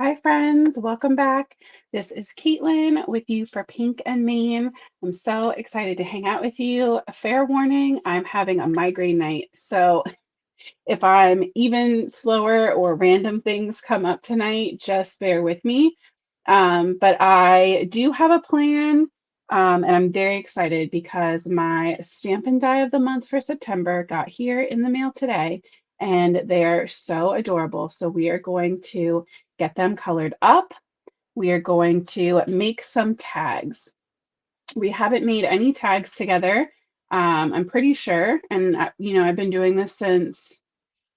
Hi, friends. Welcome back. This is Caitlin with you for Pink and Main. I'm so excited to hang out with you. A fair warning, I'm having a migraine night. So if I'm even slower or random things come up tonight, just bear with me. But I do have a plan, and I'm very excited because my Stamp and Die of the Month for September got here in the mail today, and they're so adorable. So we are going to get them colored up. We are going to make some tags. We haven't made any tags together, I'm pretty sure, and I've been doing this since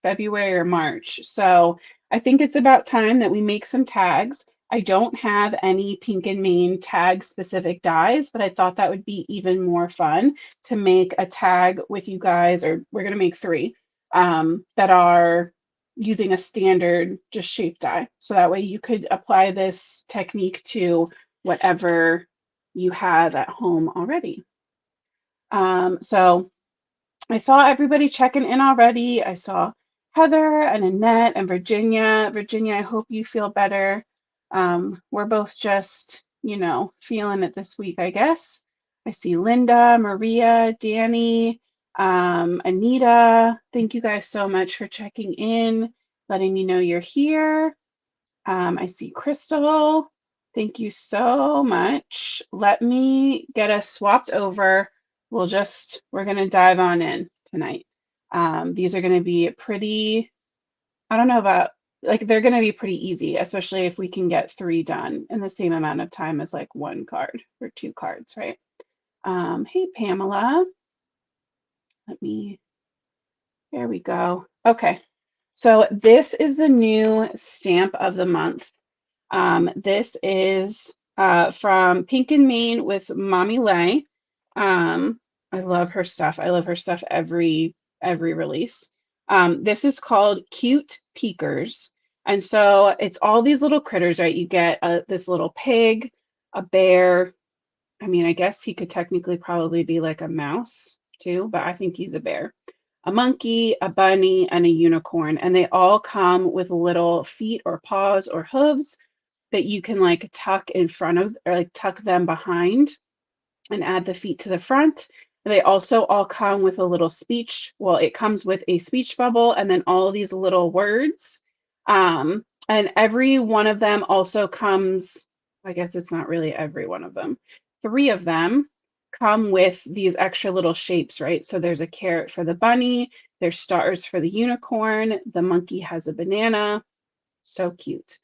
February or March. So I think it's about time that we make some tags. I don't have any Pink and Main tag specific dies, but I thought that would be even more fun to make a tag with you guys, or we're going to make three that are using a standard just shape die. So that way you could apply this technique to whatever you have at home already. So I saw everybody checking in already. I saw Heather and Annette and Virginia. Virginia, I hope you feel better. We're both just, feeling it this week, I guess. I see Linda, Maria, Danny, Anita. Thank you guys so much for checking in, letting me know you're here. I see Crystal. Thank you so much. Let me get us swapped over. We're going to dive on in tonight. These are going to be pretty, I don't know about, like, they're going to be pretty easy, especially if we can get three done in the same amount of time as like one card or two cards, right? Hey, Pamela. There we go. Okay. So this is the new stamp of the month. This is from Pink and Main with Mommy Lay. I love her stuff. I love her stuff every release. This is called Cute Peekers. And so it's all these little critters, right? You get this little pig, a bear. I mean, I guess he could technically probably be like a mouse too, but I think he's a bear. A monkey, a bunny, and a unicorn. And they all come with little feet or paws or hooves that you can like tuck in front of, or like tuck them behind and add the feet to the front. They also all come with a little speech. Well, it comes with a speech bubble and then all of these little words. And every one of them also comes, I guess it's not really every one of them. Three of them come with these extra little shapes, right? So there's a carrot for the bunny, there's stars for the unicorn, the monkey has a banana. So cute.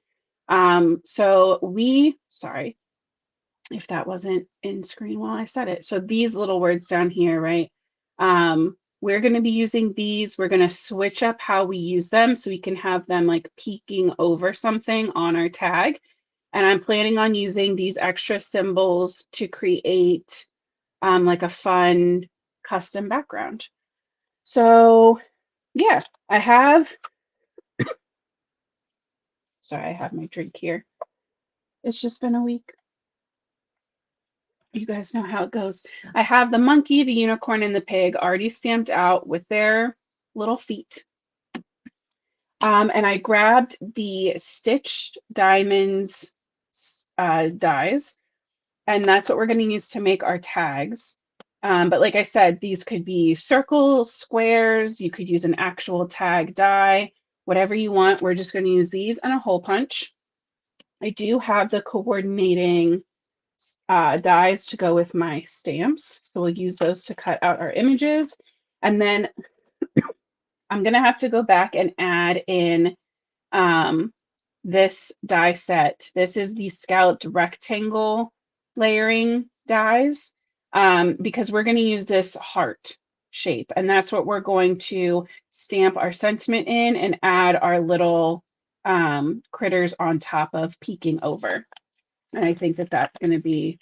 Sorry if that wasn't in screen while I said it. So these little words down here, right? We're going to be using these. We're going to switch up how we use them so we can have them like peeking over something on our tag. And I'm planning on using these extra symbols to create like a fun custom background. So yeah, sorry, I have my drink here. It's just been a week. You guys know how it goes. I have the monkey, the unicorn, and the pig already stamped out with their little feet. And I grabbed the Stitched Diamonds dies, and that's what we're going to use to make our tags. But like I said, these could be circles, squares, you could use an actual tag die, whatever you want. We're just going to use these and a hole punch. I do have the coordinating dies to go with my stamps. So we'll use those to cut out our images. And then I'm going to have to go back and add in this die set. This is the scalloped rectangle layering dies because we're going to use this heart shape. And that's what we're going to stamp our sentiment in and add our little critters on top of peeking over. And I think that that's going to be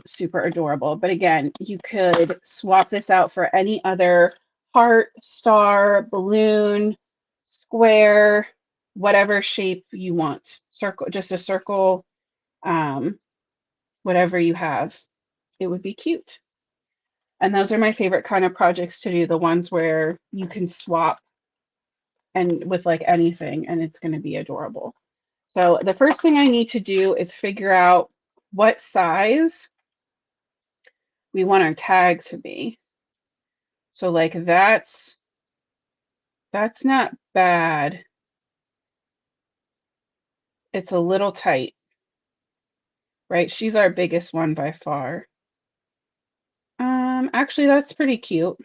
super adorable. But again, you could swap this out for any other heart, star, balloon, square, whatever shape you want. Circle, just a circle, whatever you have. It would be cute. And those are my favorite kind of projects to do, the ones where you can swap and with like anything and it's going to be adorable. So the first thing I need to do is figure out what size we want our tag to be. So like that's not bad. It's a little tight, right? She's our biggest one by far. Actually, that's pretty cute.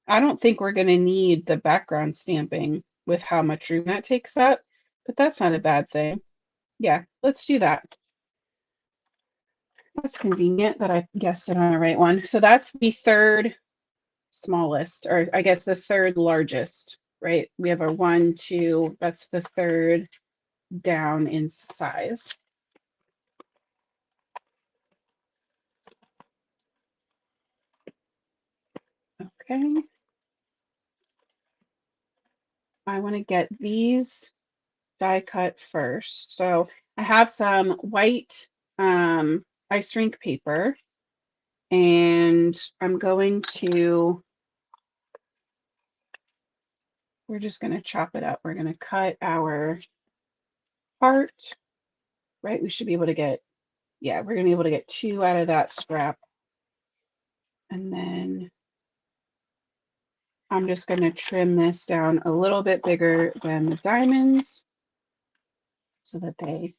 I don't think we're going to need the background stamping with how much room that takes up, but that's not a bad thing. Yeah, let's do that. That's convenient that I guessed it on the right one. So that's the third smallest, or I guess the third largest, right? We have our 1, 2, that's the third down in size. Okay. I want to get these die cut first. So I have some white ice rink paper, and I'm going to, we're just going to chop it up. We're going to cut our part, right? We should be able to get, yeah, we're going to be able to get 2 out of that scrap. And then I'm just going to trim this down a little bit bigger than the diamonds so that they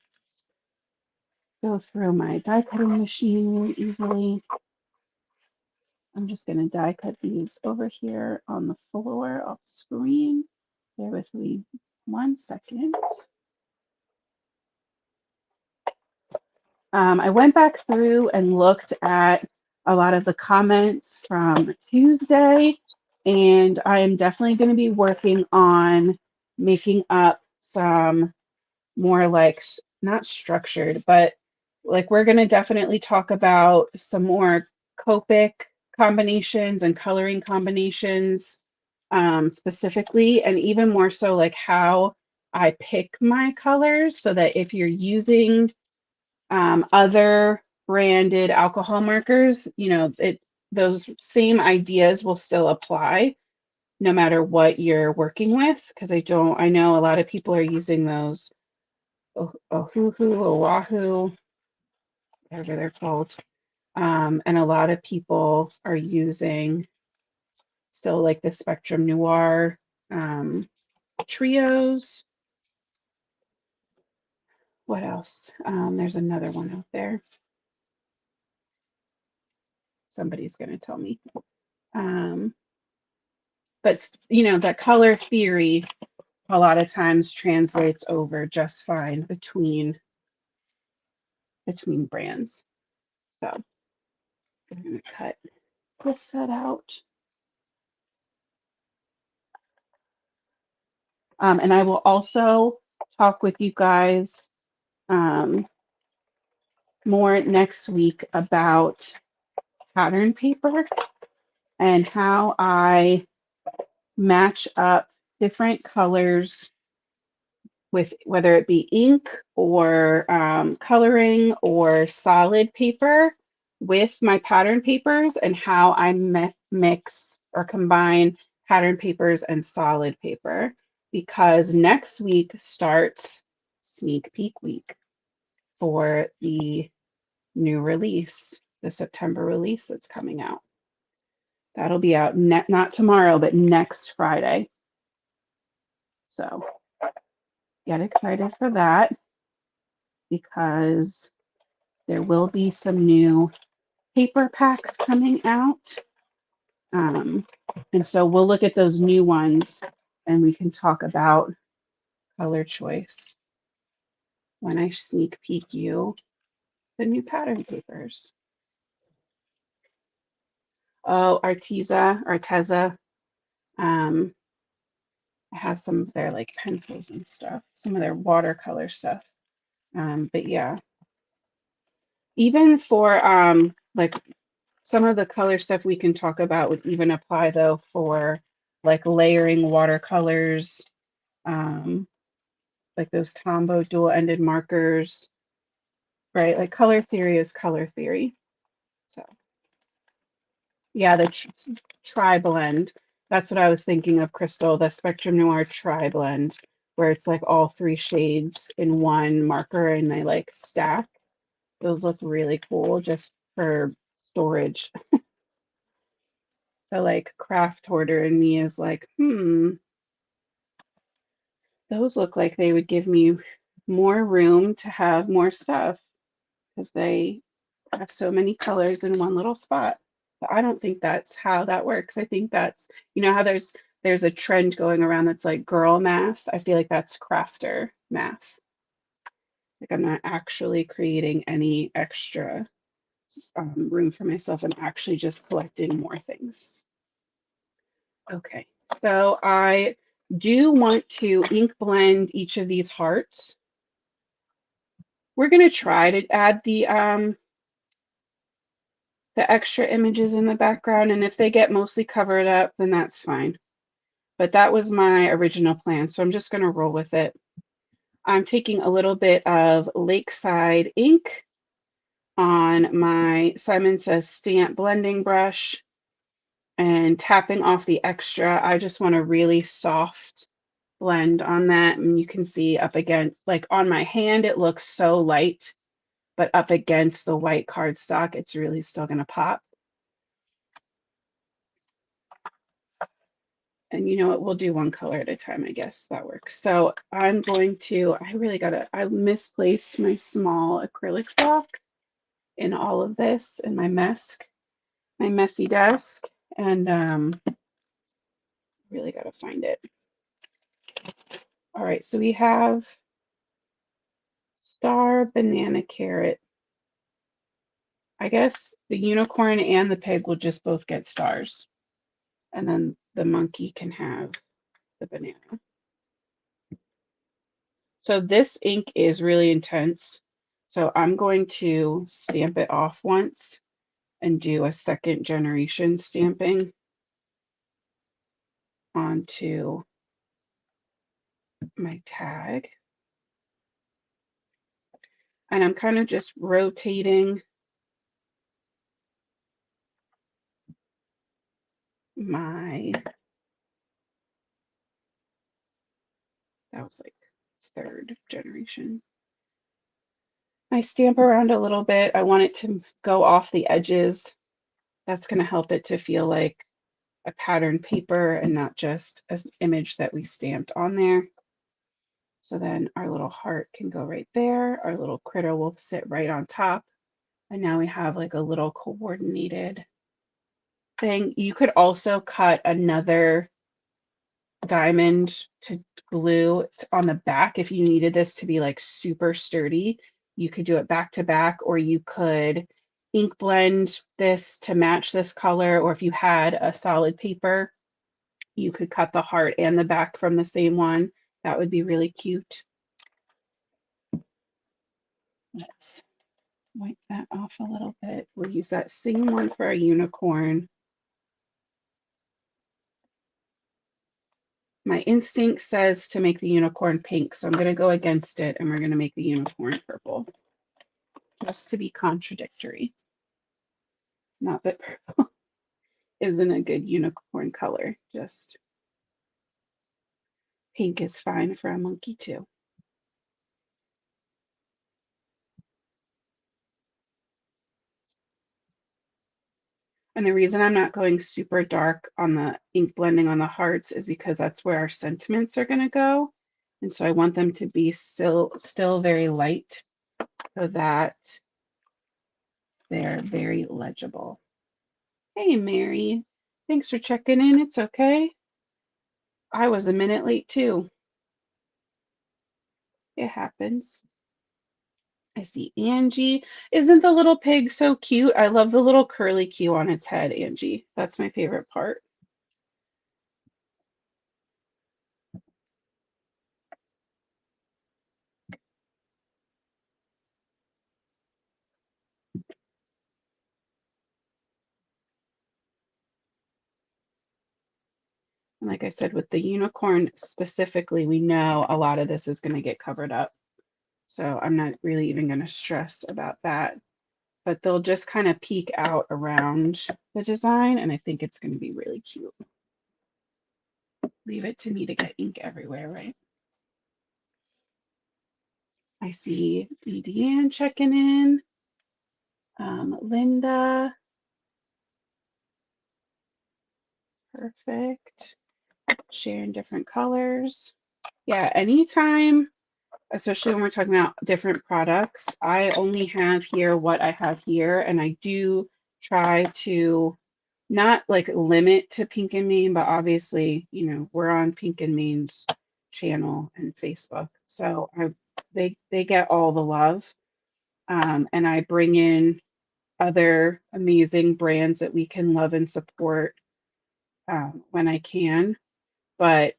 go through my die cutting machine really easily. I'm just going to die cut these over here on the floor off screen. Bear with me 1 second. I went back through and looked at a lot of the comments from Tuesday, and I am definitely going to be working on making up some more like, not structured, but like we're going to definitely talk about some more Copic combinations and coloring combinations specifically, and even more so like how I pick my colors so that if you're using other branded alcohol markers, you know, those same ideas will still apply no matter what you're working with. Because I know a lot of people are using those Oahu, whatever they're called. And a lot of people are using still like the Spectrum Noir trios. What else? There's another one out there. Somebody's going to tell me. But you know, that color theory a lot of times translates over just fine between brands. So I'm going to cut this set out. And I will also talk with you guys more next week about pattern paper and how I match up different colors with whether it be ink or coloring or solid paper with my pattern papers, and how I mix or combine pattern papers and solid paper, because next week starts sneak peek week for the new release, the September release that's coming out. That'll be out not tomorrow, but next Friday. So get excited for that, because there will be some new paper packs coming out. And so we'll look at those new ones and we can talk about color choice when I sneak peek you the new pattern papers. Oh, Arteza. I have some of their like pencils and stuff, some of their watercolor stuff. But yeah, even for like some of the color stuff we can talk about would even apply though for like layering watercolors, like those Tombow dual-ended markers, right? Like color theory is color theory. So yeah, the tri-blend. That's what I was thinking of, Crystal, the Spectrum Noir tri-blend. where it's like all three shades in one marker and they like stack. Those look really cool just for storage. The like craft hoarder in me is like, those look like they would give me more room to have more stuff because they have so many colors in one little spot. But I don't think that's how that works. I think that's, you know, how there's a trend going around that's like girl math. I feel like that's crafter math. Like I'm not actually creating any extra room for myself. I'm actually just collecting more things. Okay, so I do want to ink blend each of these hearts. We're going to try to add the extra images in the background, and if they get mostly covered up, then that's fine. But that was my original plan, so I'm just going to roll with it. I'm taking a little bit of Lakeside ink on my Simon Says stamp blending brush and tapping off the extra. I just want a really soft blend on that, and you can see up against, like on my hand, it looks so light, but up against the white cardstock, it's really still going to pop. And you know what, we'll do one color at a time, I guess that works. So I'm going to, I misplaced my small acrylic block in all of this in my messy desk, and really got to find it. All right, so we have star, banana, carrot. I guess the unicorn and the pig will just both get stars. And then the monkey can have the banana. So this ink is really intense. So I'm going to stamp it off once and do a second generation stamping onto my tag. And I'm kind of just rotating my, that was like third generation. I stamp around a little bit. I want it to go off the edges. That's going to help it to feel like a patterned paper and not just an image that we stamped on there. So then our little heart can go right there. Our little critter will sit right on top. And now we have like a little coordinated thing. You could also cut another diamond to glue on the back if you needed this to be like super sturdy. You could do it back to back, or you could ink blend this to match this color, or if you had a solid paper, you could cut the heart and the back from the same one. That would be really cute. Let's wipe that off a little bit. We'll use that same one for a unicorn. My instinct says to make the unicorn pink, so I'm going to go against it, and we're going to make the unicorn purple, just to be contradictory. Not that purple isn't a good unicorn color, just pink is fine for a monkey too. And the reason I'm not going super dark on the ink blending on the hearts is because that's where our sentiments are going to go. And so I want them to be still very light so that they're very legible. Hey, Mary. Thanks for checking in. It's okay. I was a minute late too. It happens. I see Angie. Isn't the little pig so cute? I love the little curly Q on its head, Angie. That's my favorite part. And like I said, with the unicorn specifically, we know a lot of this is going to get covered up. So I'm not really even going to stress about that. But they'll just kind of peek out around the design, and I think it's going to be really cute. Leave it to me to get ink everywhere, right? I see Deanne checking in. Linda. Perfect. Sharing different colors. Yeah, anytime, especially when we're talking about different products, I only have here what I have here, and I do try to not like limit to Pink and Main, but obviously, you know, we're on Pink and Main's channel and Facebook, so they get all the love, and I bring in other amazing brands that we can love and support when I can, but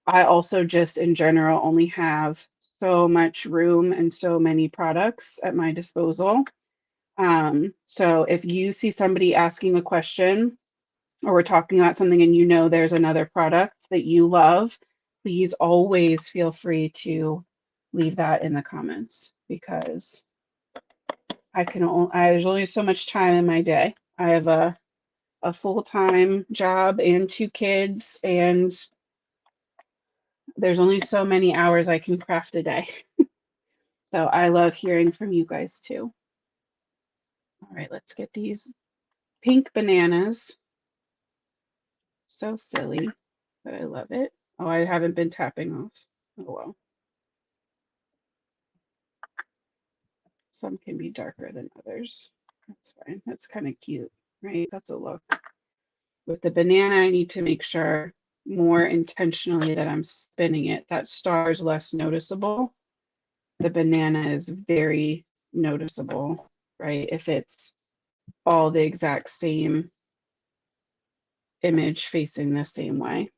I also just in general only have so much room and so many products at my disposal. So if you see somebody asking a question or we're talking about something and you know there's another product that you love, please always feel free to leave that in the comments because there's only so much time in my day. I have a full-time job and 2 kids, and there's only so many hours I can craft a day. So I love hearing from you guys too. All right, let's get these pink bananas. So silly, but I love it. Oh, I haven't been tapping off. Oh well. Some can be darker than others. That's fine. That's kind of cute, right? That's a look. With the banana, I need to make sure more intentionally that I'm spinning it. That star is less noticeable. The banana is very noticeable, right? If it's all the exact same image facing the same way.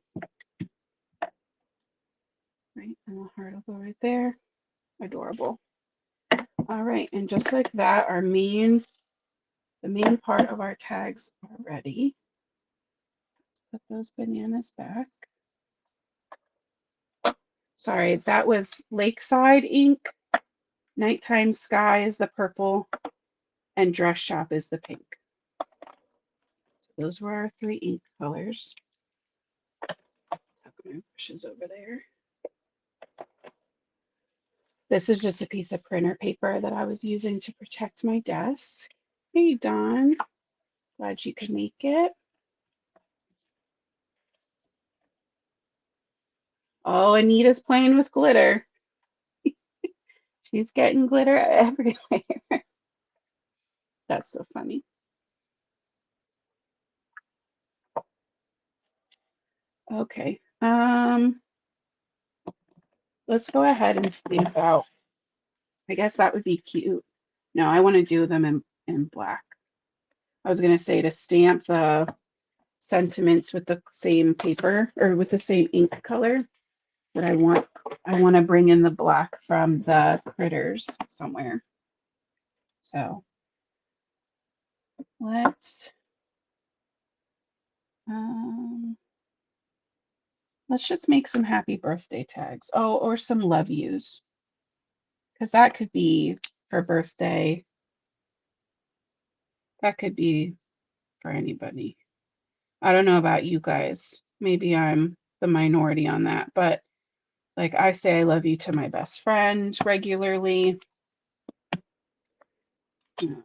Right, and the heart will go right there. Adorable. All right, and just like that, the main part of our tags are ready. Let's put those bananas back. Sorry, that was Lakeside ink. Nighttime Sky is the purple, and Dress Shop is the pink. So those were our 3 ink colors. Tuck my brushes over there. This is just a piece of printer paper that I was using to protect my desk. Hey, Dawn. Glad you could make it. Oh, Anita's playing with glitter. She's getting glitter everywhere. That's so funny. Okay. Let's go ahead and stamp out. I guess that would be cute. No, I want to do them in black. I was going to say to stamp the sentiments with the same paper or with the same ink color, but I want to bring in the black from the critters somewhere. So let's just make some happy birthday tags. Oh, or some love yous, because that could be for birthday. That could be for anybody. I don't know about you guys. Maybe I'm the minority on that, but like I say I love you to my best friend regularly. You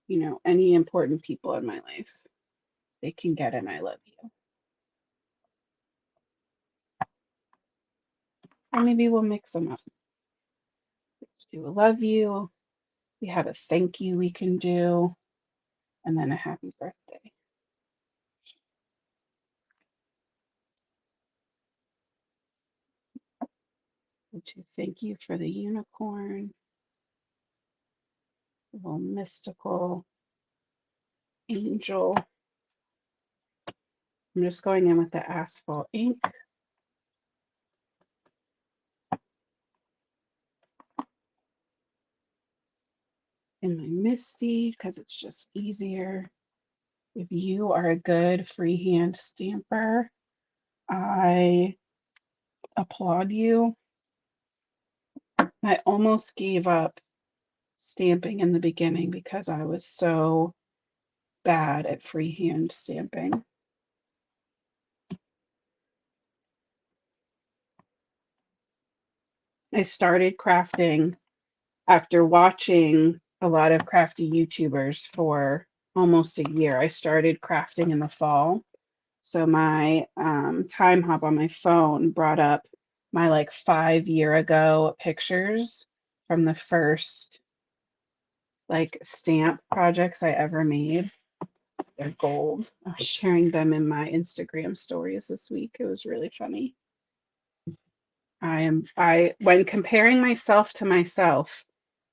know, any important people in my life, they can get an I love you. Or maybe we'll mix them up. Let's do a love you. We have a thank you we can do, and then a happy birthday. To thank you for the unicorn, a little mystical angel. I'm just going in with the asphalt ink. In my Misty, because it's just easier. If you are a good freehand stamper, I applaud you. I almost gave up stamping in the beginning because I was so bad at freehand stamping. I started crafting after watching a lot of crafty YouTubers for almost a year. I started crafting in the fall. So my time hop on my phone brought up my like 5 year ago pictures from the first like stamp projects I ever made. They're gold. I was sharing them in my Instagram stories this week. It was really funny. When comparing myself to myself,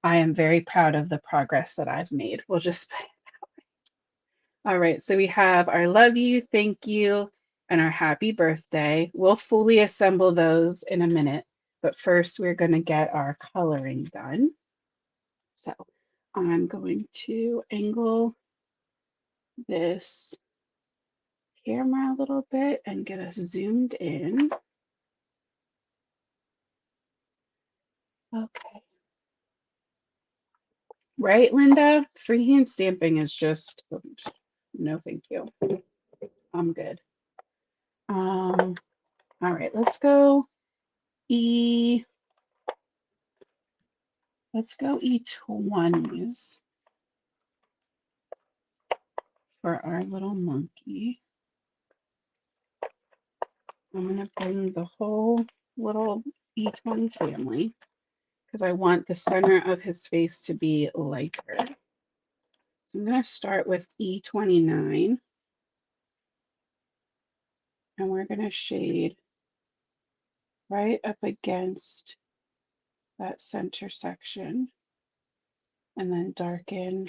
I am very proud of the progress that I've made. We'll just all right, so we have our love you, thank you, and our happy birthday. We'll fully assemble those in a minute, but first we're going to get our coloring done. So I'm going to angle this camera a little bit and get us zoomed in. Okay. Right, Linda? Freehand stamping is just, no thank you. I'm good. All right, let's go let's go E20s for our little monkey. I'm going to bring the whole little E20 family because I want the center of his face to be lighter. So I'm going to start with E29 and we're going to shade right up against that center section and then darken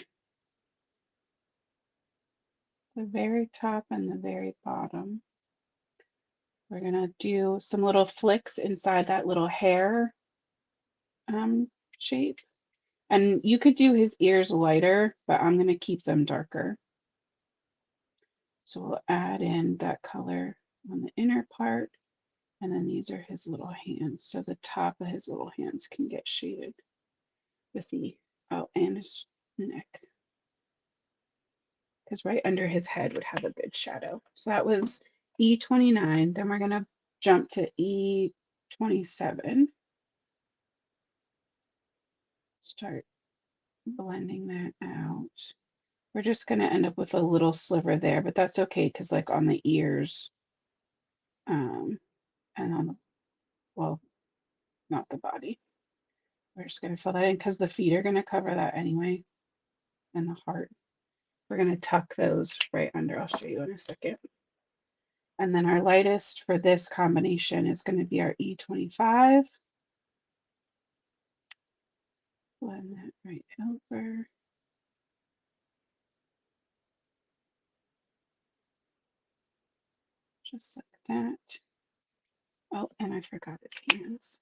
the very top and the very bottom. We're going to do some little flicks inside that little hair shape. And you could do his ears lighter, but I'm going to keep them darker. So we'll add in that color on the inner part. And then these are his little hands. So the top of his little hands can get shaded with the, oh, and his neck. Because right under his head would have a good shadow. So that was E29. Then we're going to jump to E27. Start blending that out. We're just going to end up with a little sliver there, but that's okay because like on the ears and on the, well, not the body. We're just going to fill that in because the feet are going to cover that anyway and the heart. We're going to tuck those right under. I'll show you in a second. And then our lightest for this combination is going to be our E25. Blend that right over. Just like that. Oh, and I forgot his hands.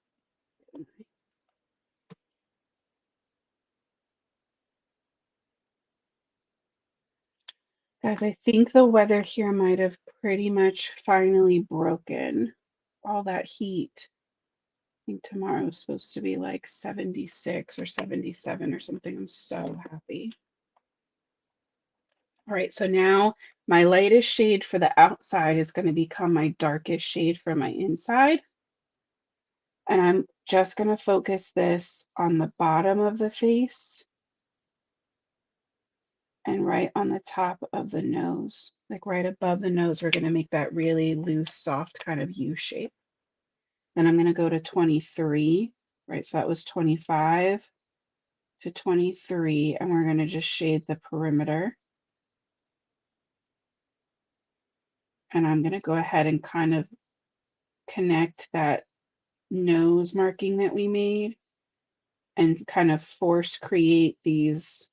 Guys, I think the weather here might have pretty much finally broken. All that heat. I think tomorrow is supposed to be like 76 or 77 or something. I'm so happy. All right, so now my lightest shade for the outside is going to become my darkest shade for my inside. And I'm just going to focus this on the bottom of the face and right on the top of the nose, like right above the nose. We're going to make that really loose, soft kind of U shape. Then I'm going to go to 23, right? So that was 25 to 23, and we're going to just shade the perimeter. And I'm going to go ahead and kind of connect that nose marking that we made and kind of force create this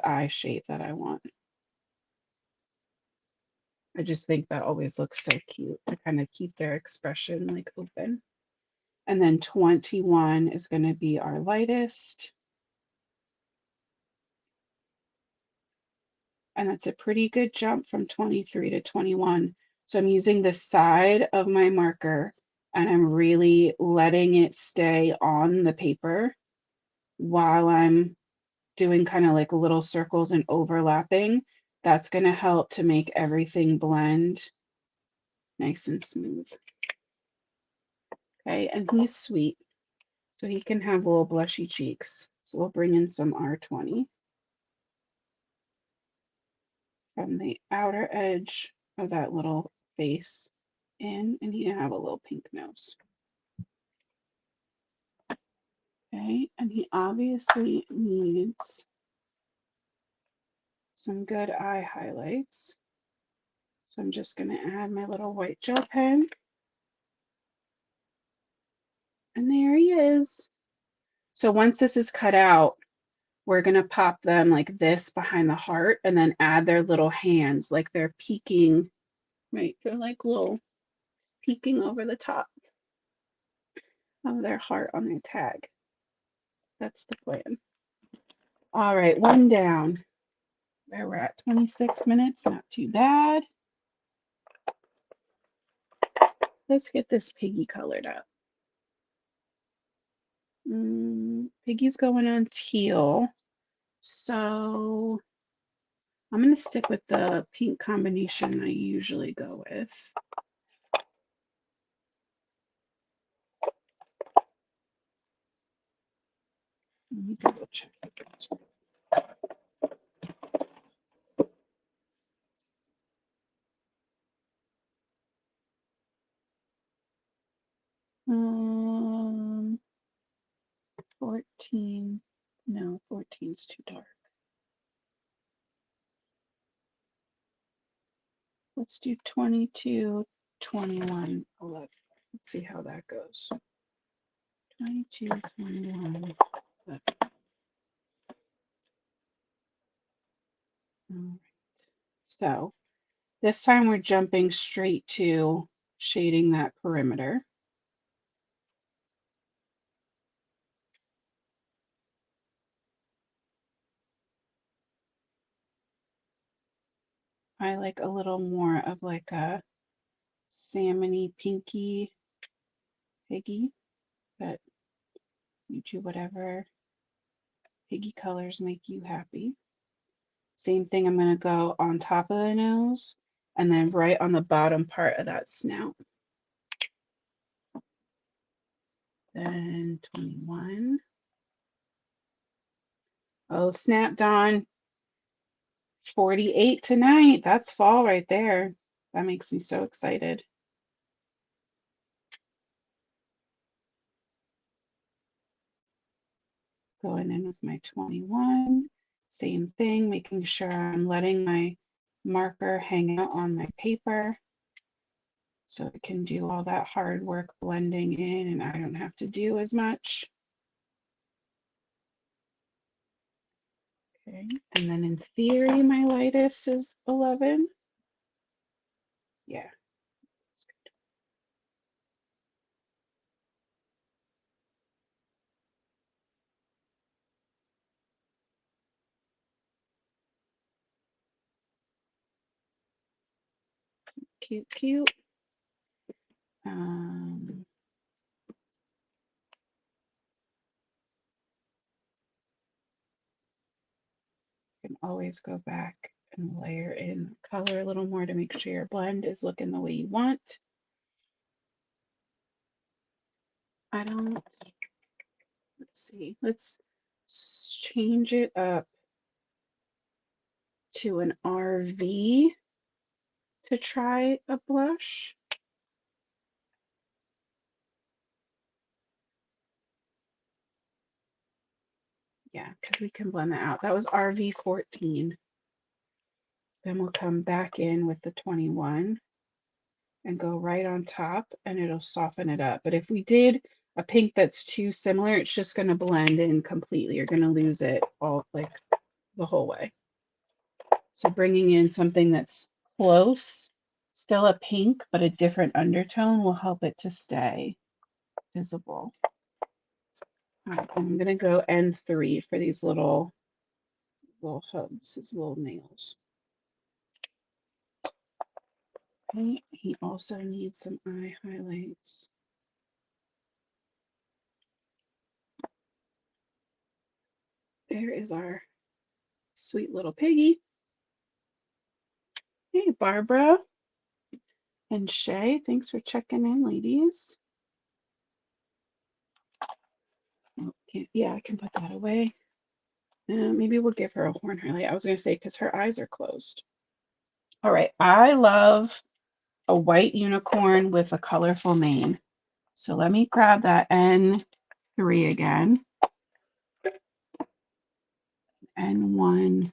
eye shape that I want. I just think that always looks so cute to kind of keep their expression like open. And then 21 is going to be our lightest. And that's a pretty good jump from 23 to 21. So I'm using the side of my marker and I'm really letting it stay on the paper while I'm doing kind of like little circles and overlapping. That's going to help to make everything blend nice and smooth. Okay, and he's sweet. So he can have little blushy cheeks. So we'll bring in some R20 from the outer edge of that little face in, and he can have a little pink nose. Okay, and he obviously needs some good eye highlights. So I'm just going to add my little white gel pen. And there he is. So once this is cut out, we're going to pop them like this behind the heart and then add their little hands like they're peeking, right? They're like little peeking over the top of their heart on their tag. That's the plan. All right, one down. There we're at 26 minutes, not too bad. Let's get this piggy colored up. Piggy's going on teal. So I'm going to stick with the pink combination I usually go with. Let me double check. Um, 14. No, 14 is too dark. Let's do 22, 21, 11. Let's see how that goes. 22, 21, 11. All right. So this time we're jumping straight to shading that perimeter. I like a little more of like a salmony pinky piggy, but you do whatever piggy colors make you happy. Same thing, I'm going to go on top of the nose and then right on the bottom part of that snout. Then 21. Oh, snap, Dawn. 48 tonight. That's fall right there. That makes me so excited. Going in with my 21. Same thing, making sure I'm letting my marker hang out on my paper so it can do all that hard work blending in and I don't have to do as much. Okay, and then in theory, my lightest is 11. Yeah. Cute, cute. You can always go back and layer in color a little more to make sure your blend is looking the way you want. I don't, let's see, let's change it up to an RV to try a blush. Yeah, because we can blend that out. That was RV 14. Then we'll come back in with the 21 and go right on top and it'll soften it up. But if we did a pink that's too similar, it's just going to blend in completely. You're going to lose it all like the whole way. So bringing in something that's close, still a pink, but a different undertone will help it to stay visible. All right, I'm going to go N3 for these little hubs, these little nails. Okay, he also needs some eye highlights. There is our sweet little piggy. Hey, Barbara and Shay, thanks for checking in, ladies. Yeah, I can put that away. Maybe we'll give her a horn highlight. I was going to say because her eyes are closed. All right, I love a white unicorn with a colorful mane. So let me grab that N3 again. N1,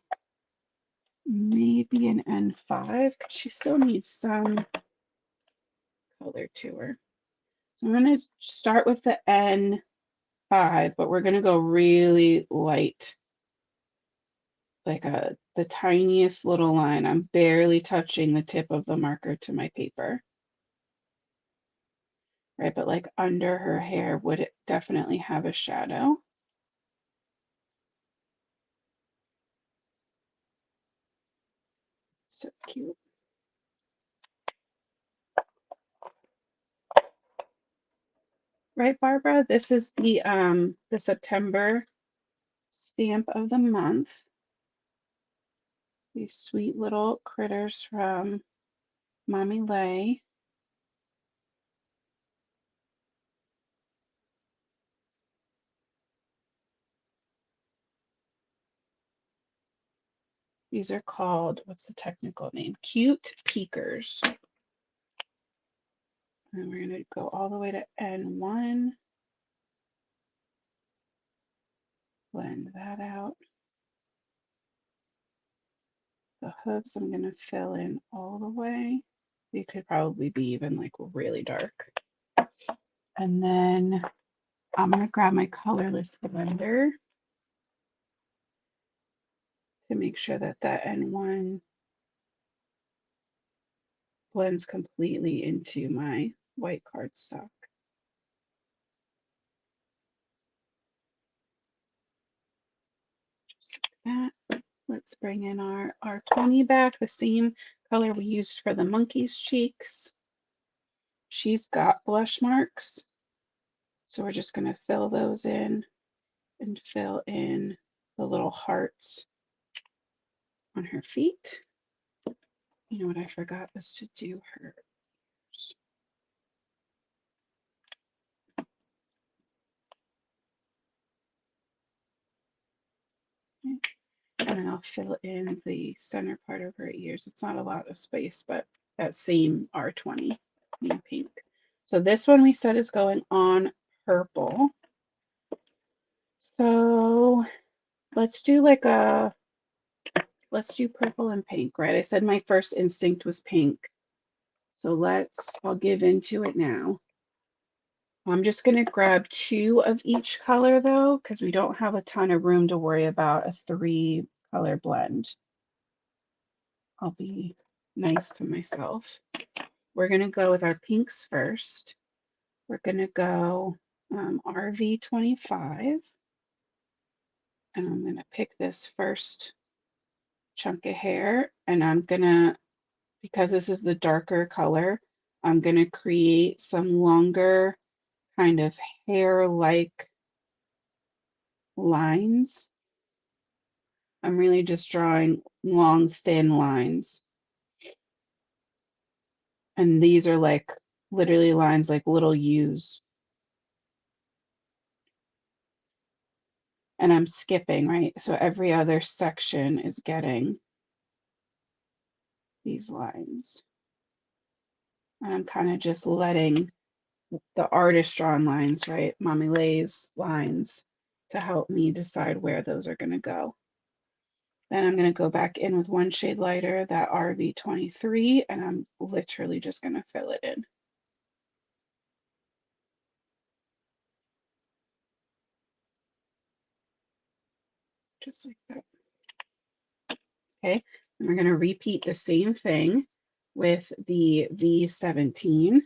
maybe an N5, because she still needs some color to her. So I'm going to start with the N5, but we're going to go really light, like the tiniest little line. I'm barely touching the tip of the marker to my paper. Right, but like under her hair would it definitely have a shadow. So cute. Right, Barbara? This is the September stamp of the month. These sweet little critters from Mommy Lay. These are called, what's the technical name? Cute Peekers. And we're going to go all the way to N1. Blend that out. The hooves I'm going to fill in all the way. They could probably be even like really dark. And then I'm going to grab my colorless blender to make sure that that N1 blends completely into my white cardstock. Just like that. Let's bring in our R20 back, the same color we used for the monkey's cheeks. She's got blush marks, so we're just going to fill those in and fill in the little hearts on her feet. You know what I forgot was to do hers. Okay. And then I'll fill in the center part of her ears. It's not a lot of space, but that same R20 in pink. So this one we said is going on purple. So let's do like let's do purple and pink, right? I said my first instinct was pink. So I'll give into it now. I'm just going to grab 2 of each color though, because we don't have a ton of room to worry about a 3 color blend. I'll be nice to myself. We're going to go with our pinks first. We're going to go RV25. And I'm going to pick this first chunk of hair. And I'm going to, because this is the darker color, I'm going to create some longer kind of hair-like lines. I'm really just drawing long, thin lines. And these are like literally lines like little U's. And I'm skipping, right? So every other section is getting these lines. And I'm kind of just letting the artist drawn lines, right? Mommy Lay's lines to help me decide where those are going to go. Then I'm going to go back in with 1 shade lighter, that RV23, and I'm literally just going to fill it in. Just like that. Okay, and we're going to repeat the same thing with the V17.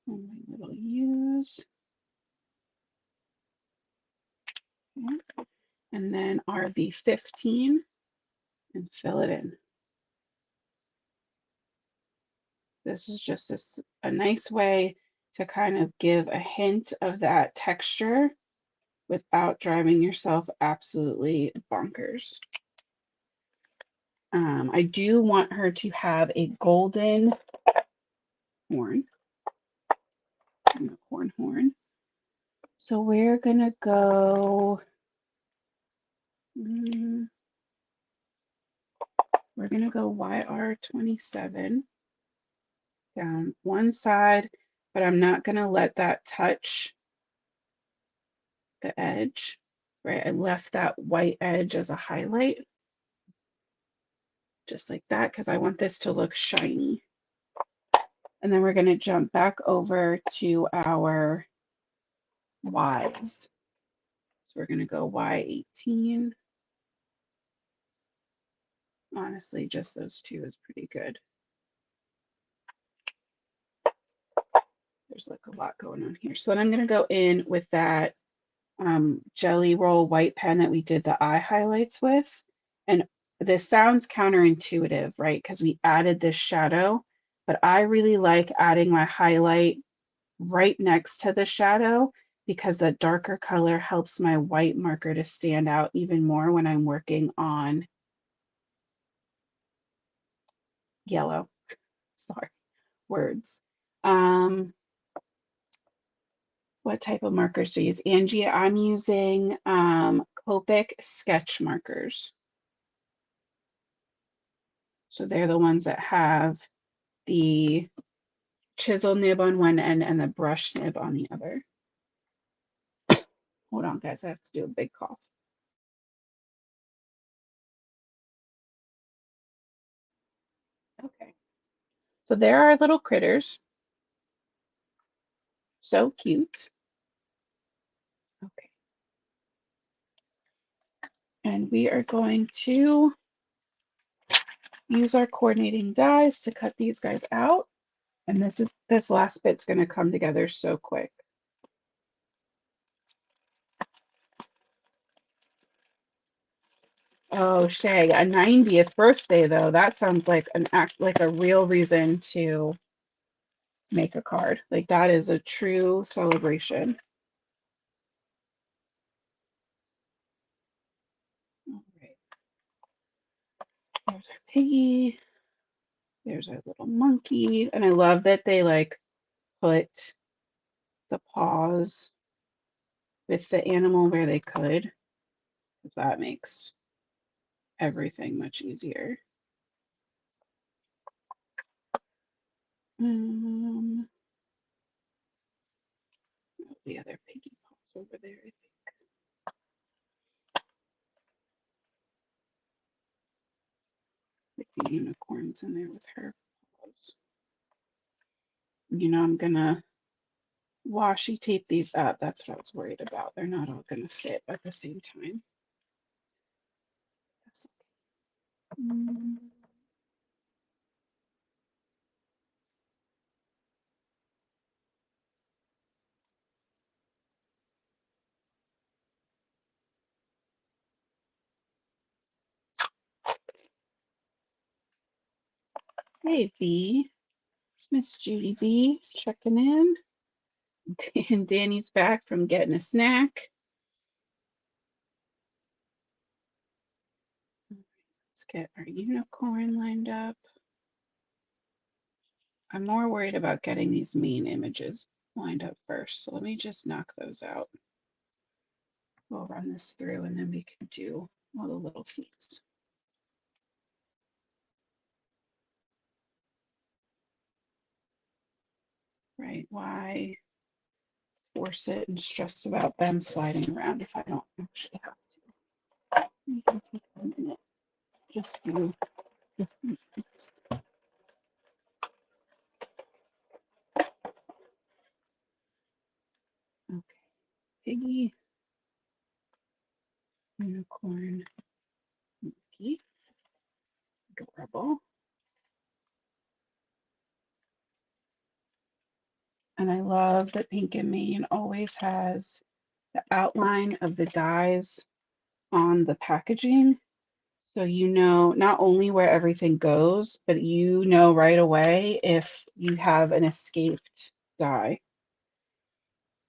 And my little U's. Okay. And then RV15 and fill it in. This is just a nice way to kind of give a hint of that texture without driving yourself absolutely bonkers. I do want her to have a golden horn, unicorn horn. So we're gonna go, we're gonna go YR27 down one side, but I'm not gonna let that touch the edge, right? I left that white edge as a highlight, just like that, because I want this to look shiny. And then we're gonna jump back over to our Ys. So we're gonna go Y18. Honestly, just those two is pretty good. There's like a lot going on here. So then I'm gonna go in with that Jelly Roll white pen that we did the eye highlights with. And this sounds counterintuitive, right? Because we added this shadow, but I really like adding my highlight right next to the shadow because the darker color helps my white marker to stand out even more when I'm working on yellow. Sorry, words. What type of markers to use? Angie, I'm using Copic sketch markers. So they're the ones that have the chisel nib on one end and the brush nib on the other. Hold on, guys, I have to do a big cough. Okay, so there are little critters. So cute. Okay. And we are going to use our coordinating dies to cut these guys out. And this last bit's going to come together so quick. Oh, Shay, a 90th birthday though. That sounds like like a real reason to make a card. Like that is a true celebration. All right. There's our piggy. There's our little monkey. And I love that they like put the paws with the animal where they could, because that makes everything much easier. The other piggy paws over there, I think. With the unicorns in there with her paws. You know, I'm gonna washi tape these up. That's what I was worried about. They're not all gonna fit at the same time. That's okay. Hey, V. Miss Judy V checking in. And Danny's back from getting a snack. Let's get our unicorn lined up. I'm more worried about getting these main images lined up first. So let me just knock those out. We'll run this through and then we can do all the little feats. Right? Why force it and stress about them sliding around if I don't actually have to? You can take a minute just do the feats. Okay, piggy, unicorn, monkey, adorable. And I love that Pink and Main always has the outline of the dies on the packaging. So you know not only where everything goes, but you know right away if you have an escaped die.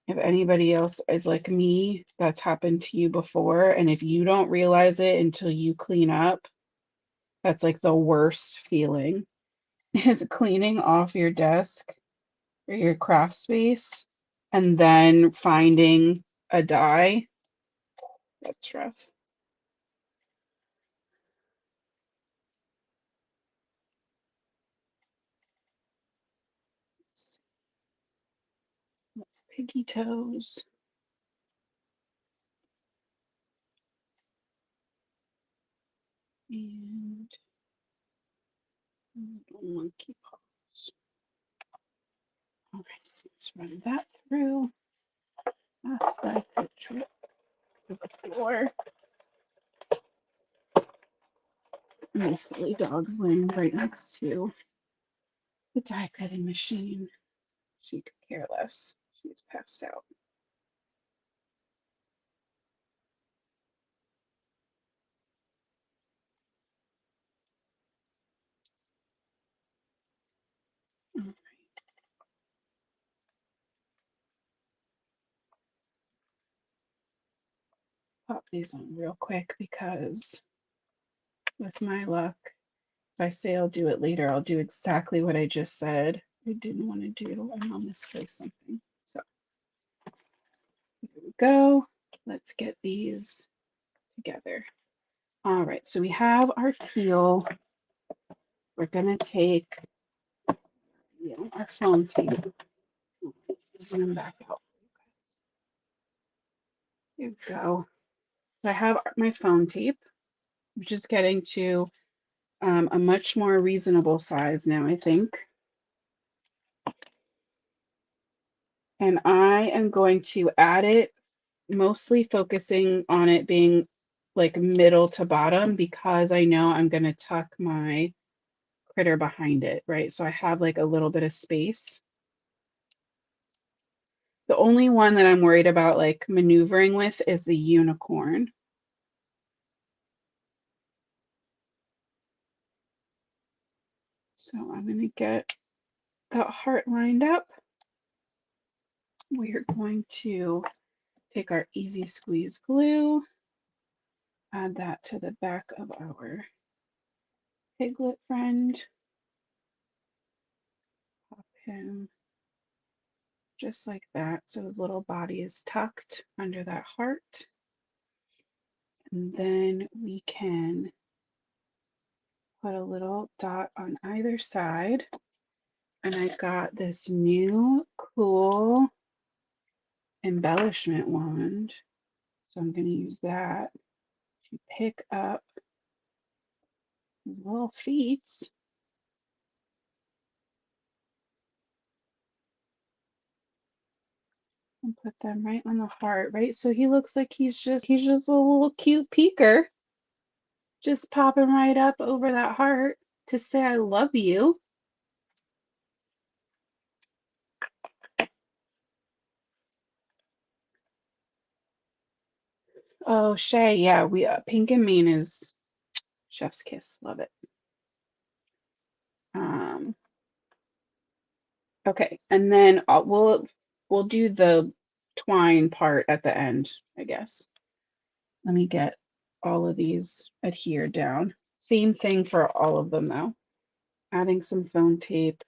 If anybody else is like me, that's happened to you before. And if you don't realize it until you clean up, That's like the worst feeling, is cleaning off your desk or your craft space and then finding a die. That's rough. Piggy toes. And monkey paws. All right, let's run that through. That's that picture of the floor. And the silly dog's laying right next to the die cutting machine. She could care less. She's passed out. All right. Pop these on real quick because with my luck, if I say I'll do it later, I'll do exactly what I just said I didn't want to do, and I'll misplace something. So here we go. Let's get these together. All right, so we have our teal. We're gonna take our foam tape. Zoom back out. Here we go. So I have my foam tape, which is getting to a much more reasonable size now, I think. And I am going to add it, mostly focusing on it being like middle to bottom because I know I'm going to tuck my critter behind it, right? So I have like a little bit of space. The only one that I'm worried about like maneuvering with is the unicorn. So I'm going to get that heart lined up. We're going to take our Easy Squeeze glue, add that to the back of our piglet friend, pop him just like that. So his little body is tucked under that heart. And then we can put a little dot on either side. And I've got this new cool embellishment wand. So I'm going to use that to pick up his little feet and put them right on the heart, right? So he looks like he's just a little cute peeker, just popping right up over that heart to say I love you. Oh, Shay, yeah, we Pink and Mean is chef's kiss. Love it. Okay, and then we'll do the twine part at the end, I guess. Let me get all of these adhered down. Same thing for all of them though. Adding some foam tape.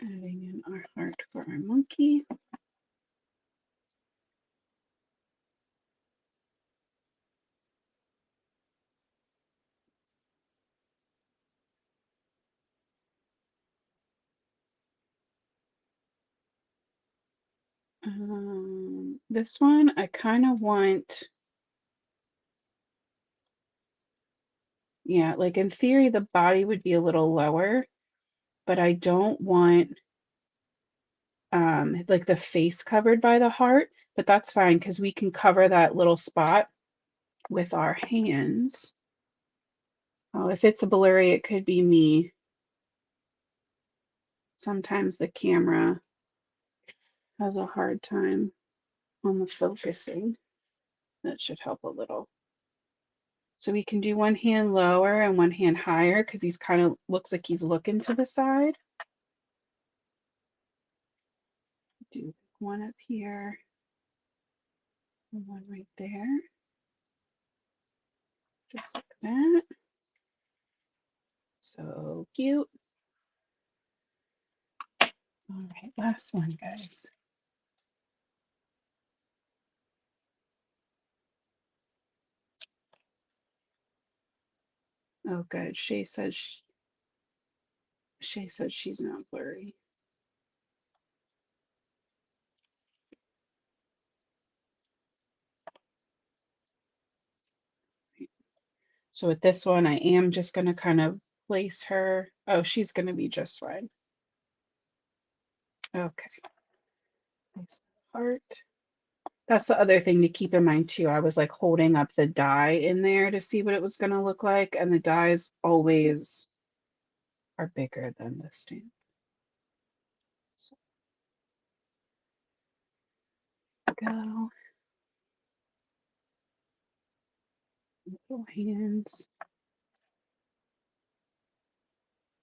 Adding in our heart for our monkey. This one, I kind of want, yeah, like in theory, the body would be a little lower, but I don't want like the face covered by the heart, but that's fine because we can cover that little spot with our hands. Oh, if it's blurry, it could be me. Sometimes the camera has a hard time on the focusing. That should help a little. So we can do one hand lower and one hand higher because he's kind of looks like he's looking to the side. Do one up here and one right there, just like that. So cute. All right, last one, guys. Oh, good. Shay says she's not blurry. So with this one, I am just going to kind of place her. Oh, she's going to be just fine. Okay. Place the heart. That's the other thing to keep in mind too. I was like holding up the die in there to see what it was going to look like, and the dies always are bigger than the stamp. So go. Little hands.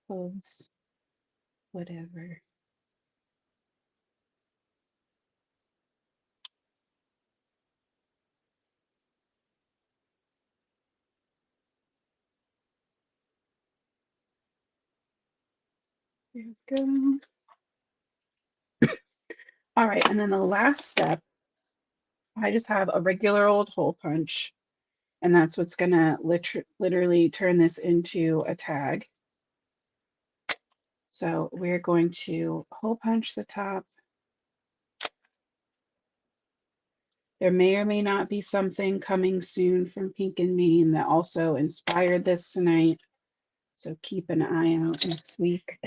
Close. Whatever. There we go. All right, and then the last step, I just have a regular old hole punch, and that's what's gonna literally turn this into a tag. So we're going to hole punch the top. There may or may not be something coming soon from Pink and Main that also inspired this tonight. So keep an eye out next week.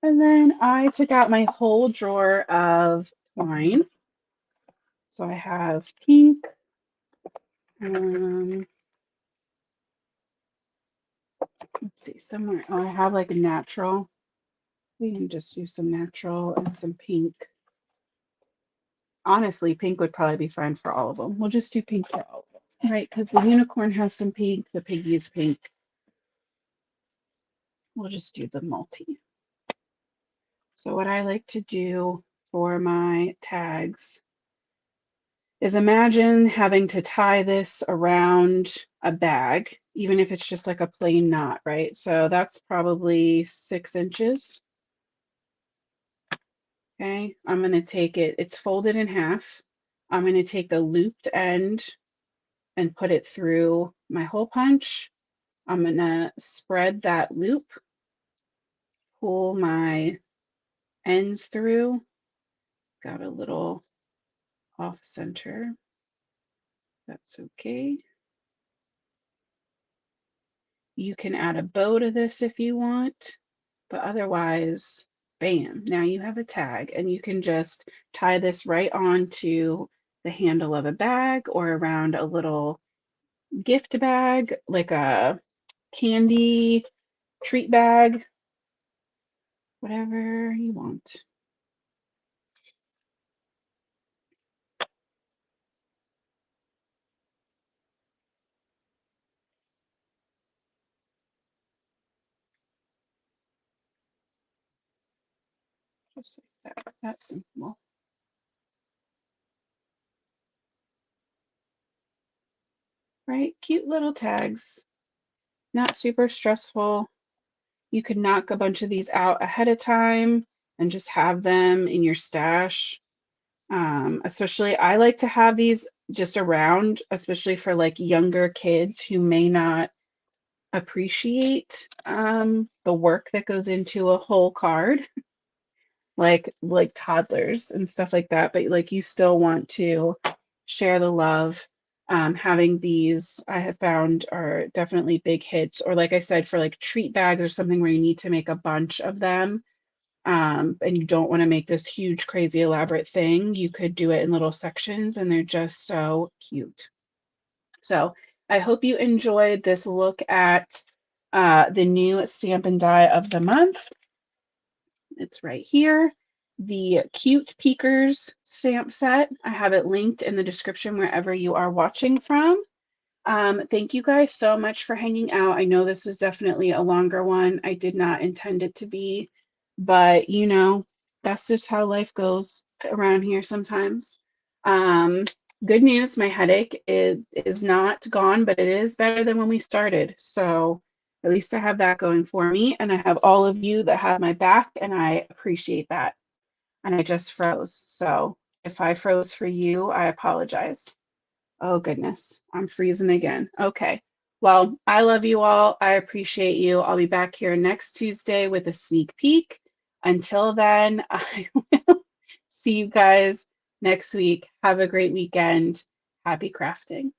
And then I took out my whole drawer of twine. So I have pink. Let's see, somewhere. Oh, I have like a natural. We can just use some natural and some pink. Honestly, pink would probably be fine for all of them. We'll just do pink for all of them. Right, because the unicorn has some pink, the piggy is pink. We'll just do the multi. So what I like to do for my tags is imagine having to tie this around a bag, even if it's just like a plain knot, right? So that's probably 6 inches. Okay, I'm going to take it, it's folded in half. I'm going to take the looped end and put it through my hole punch. I'm going to spread that loop, pull my ends through. Got a little off center. That's okay. You can add a bow to this if you want, but otherwise, bam, now you have a tag, and you can just tie this right onto the handle of a bag or around a little gift bag, like a candy treat bag, whatever you want. Just like that. That's simple. Right? Cute little tags. Not super stressful. You could knock a bunch of these out ahead of time and just have them in your stash. Especially, I like to have these just around, especially for like younger kids who may not appreciate the work that goes into a whole card, like toddlers and stuff like that. But like you still want to share the love. Having these, I have found, are definitely big hits. Or like I said, for like treat bags or something where you need to make a bunch of them, and you don't want to make this huge, crazy, elaborate thing, you could do it in little sections, and they're just so cute. So I hope you enjoyed this look at the new Stampin' Die of the month. It's right here. The Cute Peekers stamp set. I have it linked in the description wherever you are watching from. Thank you guys so much for hanging out. I know this was definitely a longer one. I did not intend it to be, but you know, that's just how life goes. around here sometimes. Um, Good news, my headache is not gone, but it is better than when we started. So at least I have that going for me, and I have all of you that have my back, and I appreciate that. And I just froze. So if I froze for you, I apologize. Oh goodness, I'm freezing again. Okay. Well, I love you all. I appreciate you. I'll be back here next Tuesday with a sneak peek. Until then, I will see you guys next week. Have a great weekend. Happy crafting.